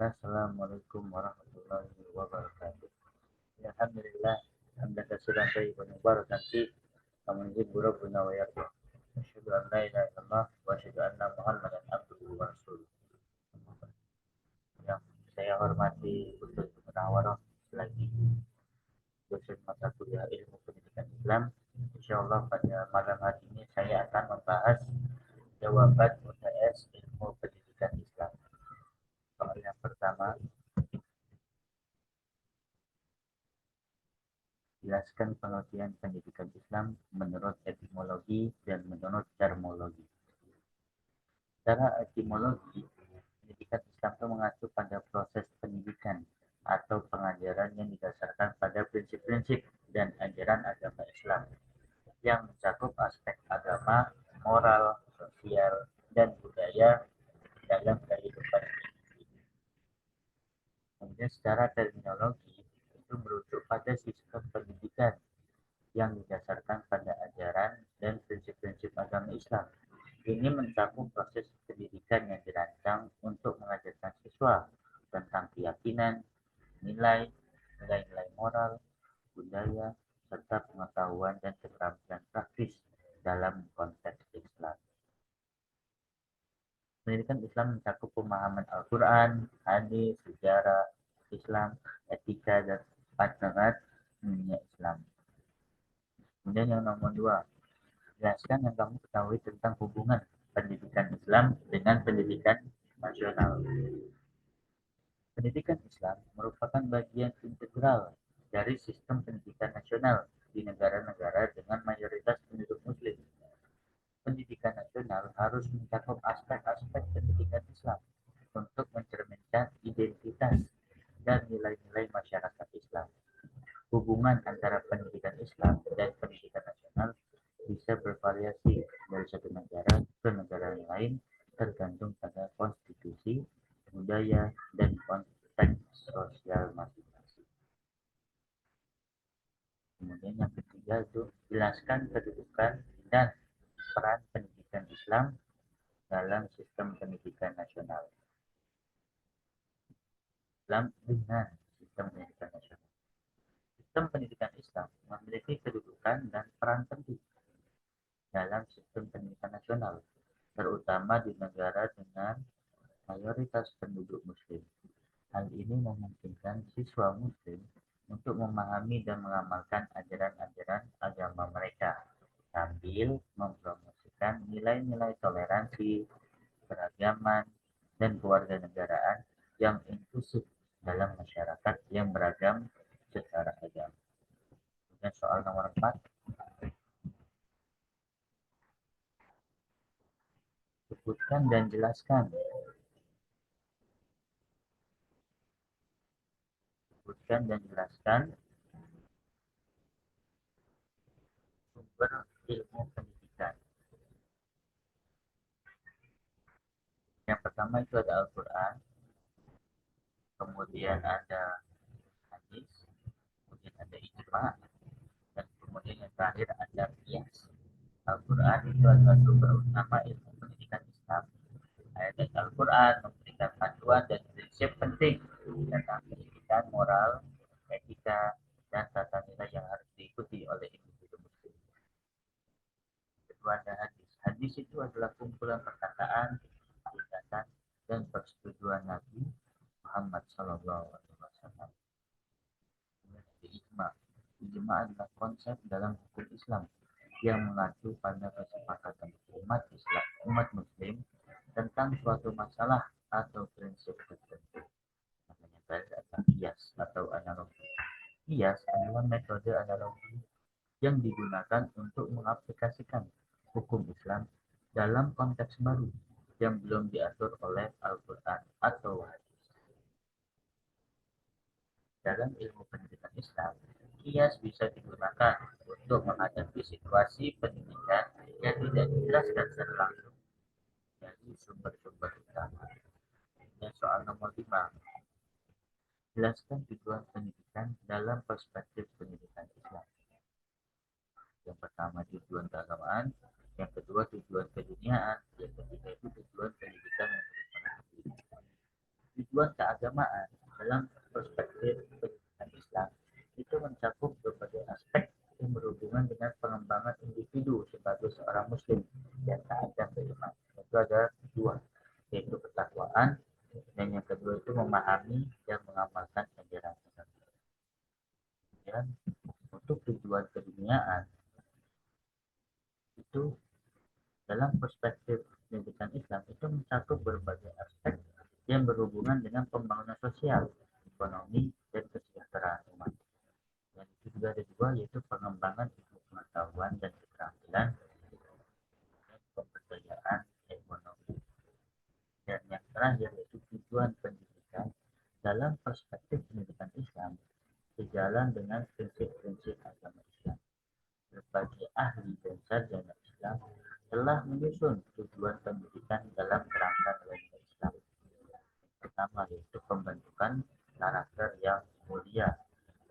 Assalamualaikum warahmatullahi wabarakatuh. Ya, alhamdulillah, hamdan katsiran thayyiban mubarakan fi kama yuhibbu rabbuna wa yarda. Asyhadu an la ilaha illallah wa asyhadu anna Muhammadan abduhu wa rasuluh. Yang saya hormati Ustaz Munawwarah lagi dosen mata kuliah ilmu pendidikan Islam. Insyaallah pada malam hari ini saya akan membahas jawaban UTS ilmu pendidikan Islam. Soal yang pertama, jelaskan pengertian pendidikan Islam menurut etimologi dan menurut termologi. Secara etimologi, pendidikan Islam itu mengacu pada proses pendidikan atau pengajaran yang didasarkan pada prinsip-prinsip dan ajaran agama Islam yang mencakup aspek agama, moral, sosial, dan budaya dalam kehidupan individu. Kemudian secara terminologi itu merujuk pada sistem pendidikan yang didasarkan pada ajaran dan prinsip-prinsip agama Islam. Ini mencakup proses pendidikan yang dirancang untuk mengajarkan siswa tentang keyakinan, nilai-nilai moral, budaya, serta pengetahuan dan keterampilan praktis dalam konteks Islam. Pendidikan Islam mencakup pemahaman Al-Quran, hadis, sejarah Islam, etika, dan pandangan dunia Islam. Kemudian yang nomor 2, jelaskan yang kamu ketahui tentang hubungan pendidikan Islam dengan pendidikan nasional. Pendidikan Islam merupakan bagian integral dari sistem pendidikan nasional di negara-negara dengan mayoritas penduduk Muslim. Pendidikan nasional harus mencakup aspek-aspek pendidikan Islam untuk mencerminkan identitas dan nilai-nilai masyarakat Islam. Hubungan antara pendidikan Islam dan pendidikan nasional bisa bervariasi dari satu negara ke negara lain tergantung pada konstitusi, budaya, dan konteks sosial masing-masing. Kemudian yang ketiga itu jelaskan kedudukan dan peran pendidikan Islam dalam sistem pendidikan nasional. Islam dengan sistem pendidikan nasional. Sistem pendidikan Islam memiliki kedudukan dan peran penting dalam sistem pendidikan nasional, terutama di negara dengan mayoritas penduduk Muslim. Hal ini memungkinkan siswa Muslim untuk memahami dan mengamalkan ajaran-ajaran agama mereka sambil mempromosikan nilai-nilai toleransi, keragaman, dan kewarganegaraan yang inklusif dalam masyarakat yang beragam secara agama. Dan soal nomor 4, sebutkan dan jelaskan. Sebutkan dan jelaskan sumber ilmu pendidikan. Yang pertama itu ada Al-Quran, kemudian ada hadis, kemudian ada ijma, dan kemudian yang terakhir ada qiyas. Al-Quran itu adalah sumber utama ilmu pendidikan Islam. Ayat Al-Quran memberikan panduan dan prinsip penting tentang pendidikan moral, etika, dan tata nilai yang harus diikuti oleh individu muslim. Kedua ada hadis. Hadis itu adalah kumpulan perkataan, perkataan, dan persetujuan Nabi Muhammad Sallallahu Alaihi Wasallam. Ijma. Ijma adalah konsep dalam hukum Islam yang mengacu pada kesepakatan umat Muslim tentang suatu masalah atau prinsip tertentu. Namanya adalah kias atau analogi. Kias adalah metode analogi yang digunakan untuk mengaplikasikan hukum Islam dalam konteks baru yang belum diatur oleh Al-Quran atau hadis. Dalam ilmu pendidikan Islam, kias bisa digunakan untuk menghadapi situasi pendidikan yang tidak dijelaskan secara langsung dari sumber-sumber utama. Dan soal nomor 5, jelaskan tujuan pendidikan dalam perspektif pendidikan Islam. Yang pertama tujuan keagamaan, yang kedua tujuan keduniaan, yang ketiga itu tujuan pendidikan yang tujuan keagamaan dalam perspektif pendidikan Islam itu mencakup berbagai aspek yang berhubungan dengan pengembangan individu sebagai seorang muslim yang taat dan beriman. Itu ada dua, yaitu ketakwaan, dan yang kedua itu memahami dan mengamalkan ajaran agama. Dan untuk tujuan keduniaan itu dalam perspektif pendidikan Islam itu mencakup berbagai aspek yang berhubungan dengan pembangunan sosial, ekonomi, dan kesejahteraan umat. Dan itu juga ada dua, yaitu pengembangan ilmu pengetahuan dan keterampilan dan pemberdayaan ekonomi. Dan yang terakhir yaitu tujuan pendidikan dalam perspektif pendidikan Islam sejalan dengan prinsip-prinsip agama Islam. Berbagai ahli dan sarjana Islam telah menyusun tujuan pendidikan dalam kerangka nilai Islam. Yang pertama yaitu pembentukan karakter yang mulia.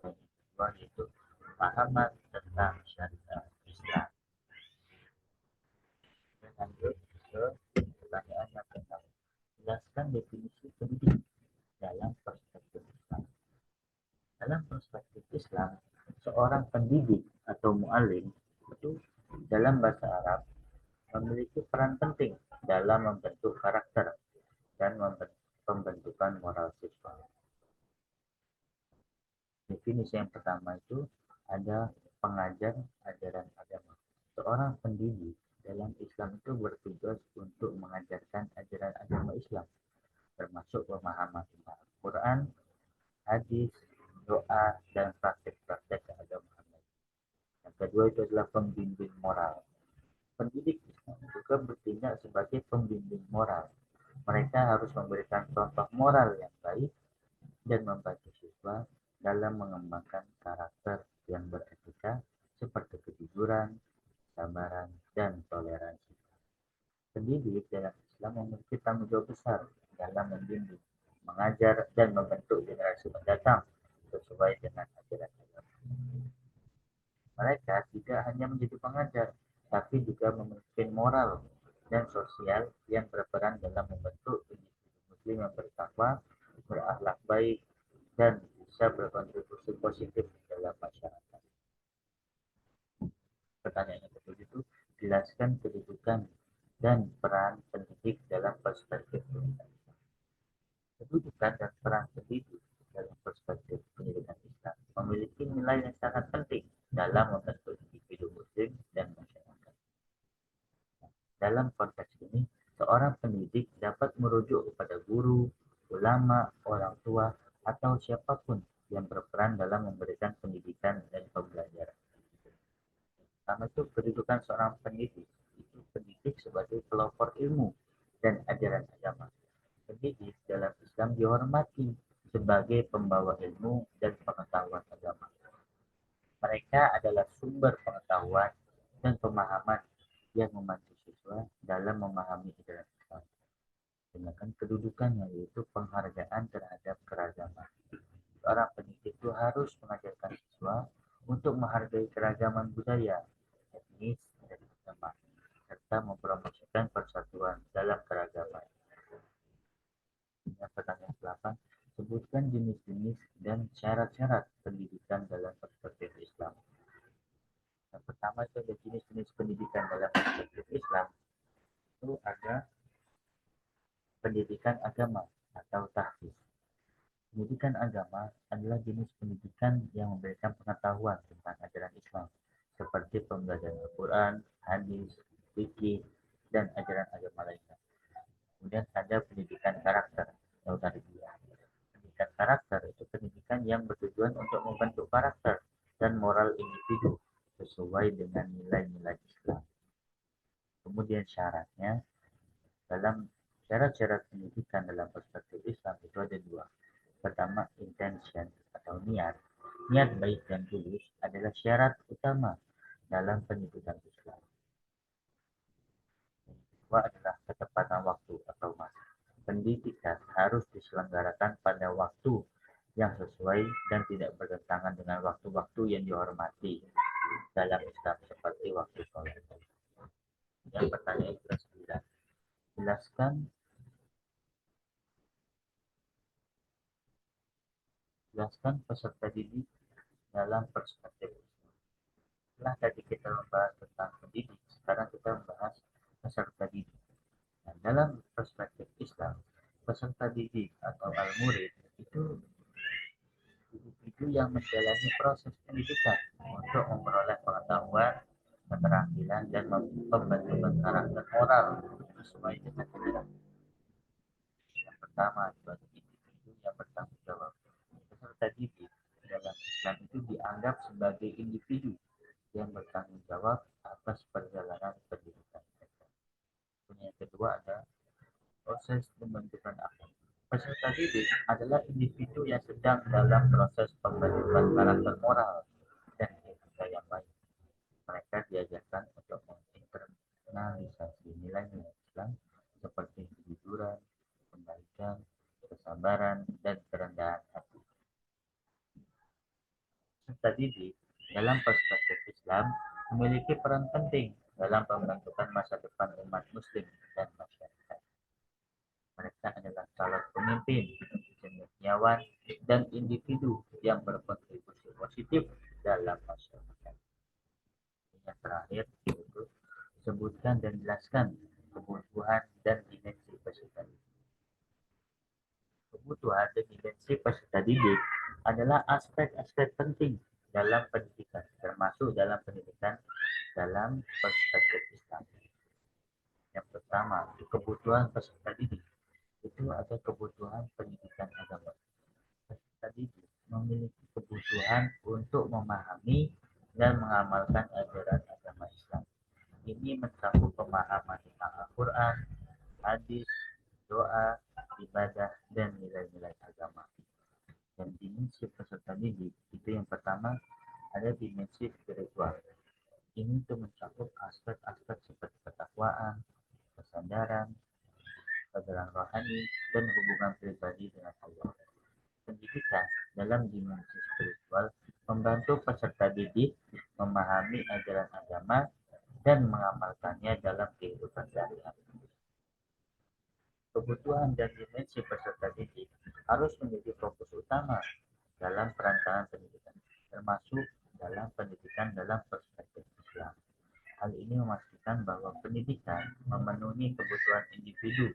Dan yang kedua yaitu pemahaman tentang syariat Islam. Dan lanjut ke pertanyaan yang pertama. Jelaskan definisi pendidik dalam perspektif Islam. Dalam perspektif Islam, seorang pendidik atau mu'alim itu dalam bahasa Arab memiliki peran penting dalam membentuk karakter dan pembentukan moral siswa. Definisi yang pertama itu ada pengajar ajaran agama. Seorang pendidik dalam Islam itu bertugas untuk mengajarkan ajaran agama Islam, termasuk pemahaman tentang Al-Quran, hadis, doa, dan praktek-praktek keagamaan. Yang kedua itu adalah pembimbing moral. Pendidik Islam juga bertindak sebagai pembimbing moral. Mereka harus memberikan contoh moral yang baik dan membantu siswa dalam mengembangkan karakter yang beretika seperti kejujuran, kesabaran, dan toleransi. Pendidik dalam Islam memiliki tanggung jawab besar dalam membimbing, mengajar, dan membentuk generasi mendatang sesuai dengan ajaran agama. Mereka tidak hanya menjadi pengajar, tapi juga memiliki moral dan sosial yang berperan dalam membentuk individu muslim yang bertakwa, berakhlak baik, dan bisa berkontribusi positif dalam masyarakat. Pertanyaan yang kedua itu, jelaskan kedudukan dan peran pendidik dalam perspektif pendidikan. Kedudukan dan peran pendidik dalam perspektif pendidikan Islam memiliki nilai yang sangat penting dalam membentuk individu muslim dan masyarakat. Dalam konteks ini, seorang pendidik dapat merujuk kepada guru, ulama, orang tua, atau siapapun yang berperan dalam memberikan pendidikan dan pembelajaran. Pertama itu kedudukan seorang pendidik. Itu pendidik sebagai pelopor ilmu dan ajaran agama. Pendidik dalam Islam dihormati sebagai pembawa ilmu dan pengetahuan agama. Mereka adalah sumber pengetahuan dan pemahaman yang membantu siswa dalam memahami ajaran Islam. Sedangkan kedudukannya yaitu penghargaan terhadap keragaman. Seorang pendidik itu harus mengajarkan siswa untuk menghargai keragaman budaya, etnis, dan agama, serta mempromosikan persatuan dalam keragaman. Pertanyaan 8. Sebutkan jenis-jenis dan syarat-syarat pendidikan dalam perspektif Islam. Yang pertama itu ada jenis-jenis pendidikan dalam perspektif Islam. Itu ada pendidikan agama atau tahfiz. Pendidikan agama adalah jenis pendidikan yang memberikan pengetahuan tentang ajaran Islam, seperti pembelajaran Al-Quran, hadis, fikih, dan ajaran agama lainnya. Kemudian ada pendidikan karakter atau tarbiyah. Pendidikan karakter itu pendidikan yang bertujuan untuk membentuk karakter dan moral individu sesuai dengan nilai-nilai Islam. Kemudian syaratnya, dalam syarat-syarat pendidikan dalam perspektif Islam itu ada dua. Pertama, intention atau niat. Niat baik dan tulus adalah syarat utama dalam pendidikan Islam. Yang kedua adalah ketepatan waktu atau masa. Pendidikan harus diselenggarakan pada waktu yang sesuai dan tidak bertentangan dengan waktu-waktu yang dihormati dalam Islam seperti waktu sholat. Yang pertanyaan ke-9. Jelaskan menjelaskan peserta didik dalam perspektif. Setelah tadi kita membahas tentang pendidik, sekarang kita membahas peserta didik. Nah, dalam perspektif Islam, peserta didik atau al-murid itu individu yang menjalani proses pendidikan untuk memperoleh pengetahuan, keterampilan, dan pembentukan karakter moral sesuai dengan ajaran. Yang pertama sebagai individu yang bertanggung jawab. Peserta didik dalam Islam itu dianggap sebagai individu yang bertanggung jawab atas perjalanan pendidikan mereka. Yang kedua ada proses pembentukan akhlak. Peserta didik adalah individu yang sedang dalam proses pembentukan karakter moral dan etika yang baik. Mereka diajarkan untuk menginternalisasi nilai-nilai Islam seperti kejujuran, kebaikan, kesabaran, dan kerendahan hati. Peserta didik dalam perspektif Islam memiliki peran penting dalam pembentukan masa depan umat muslim dan masyarakat. Mereka adalah calon pemimpin, cendekiawan, dan individu yang berkontribusi positif dalam masyarakat. Yang terakhir yaitu sebutkan dan jelaskan kebutuhan dan dimensi peserta didik. Kebutuhan dan dimensi peserta didik adalah aspek-aspek penting dalam pendidikan, termasuk dalam pendidikan dalam perspektif Islam. Yang pertama, kebutuhan peserta didik itu ada kebutuhan pendidikan agama. Peserta didik memiliki kebutuhan untuk memahami dan mengamalkan ajaran agama Islam. Ini mencakup pemahaman tentang Al-Quran, hadis, doa, ibadah, dan nilai-nilai agama. Dan dimensi peserta didik itu yang pertama ada dimensi spiritual. Ini tuh mencakup aspek-aspek seperti ketakwaan, kesadaran, keterangan rohani, dan hubungan pribadi dengan Allah. Pendidikan dalam dimensi spiritual membantu peserta didik memahami ajaran agama dan mengamalkannya dalam kehidupan sehari-hari. Kebutuhan dan dimensi peserta didik harus menjadi fokus utama dalam perancangan pendidikan, termasuk dalam pendidikan dalam perspektif Islam. Hal ini memastikan bahwa pendidikan memenuhi kebutuhan individu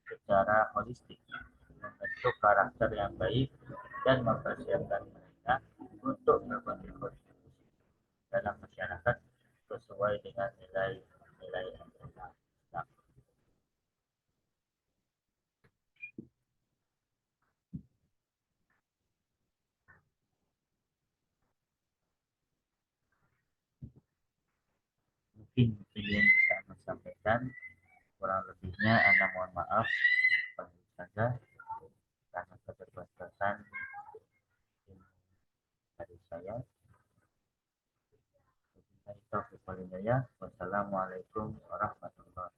secara holistik, membentuk karakter yang baik, dan mempersiapkan mereka untuk berkontribusi dalam masyarakat sesuai dengan nilai-nilai agama Islam. Mungkin ini yang bisa saya sampaikan. Kurang lebihnya Anda mohon maaf saja karena keterbatasan dari saya. Wassalamualaikum warahmatullahi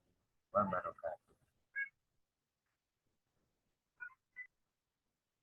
wabarakatuh.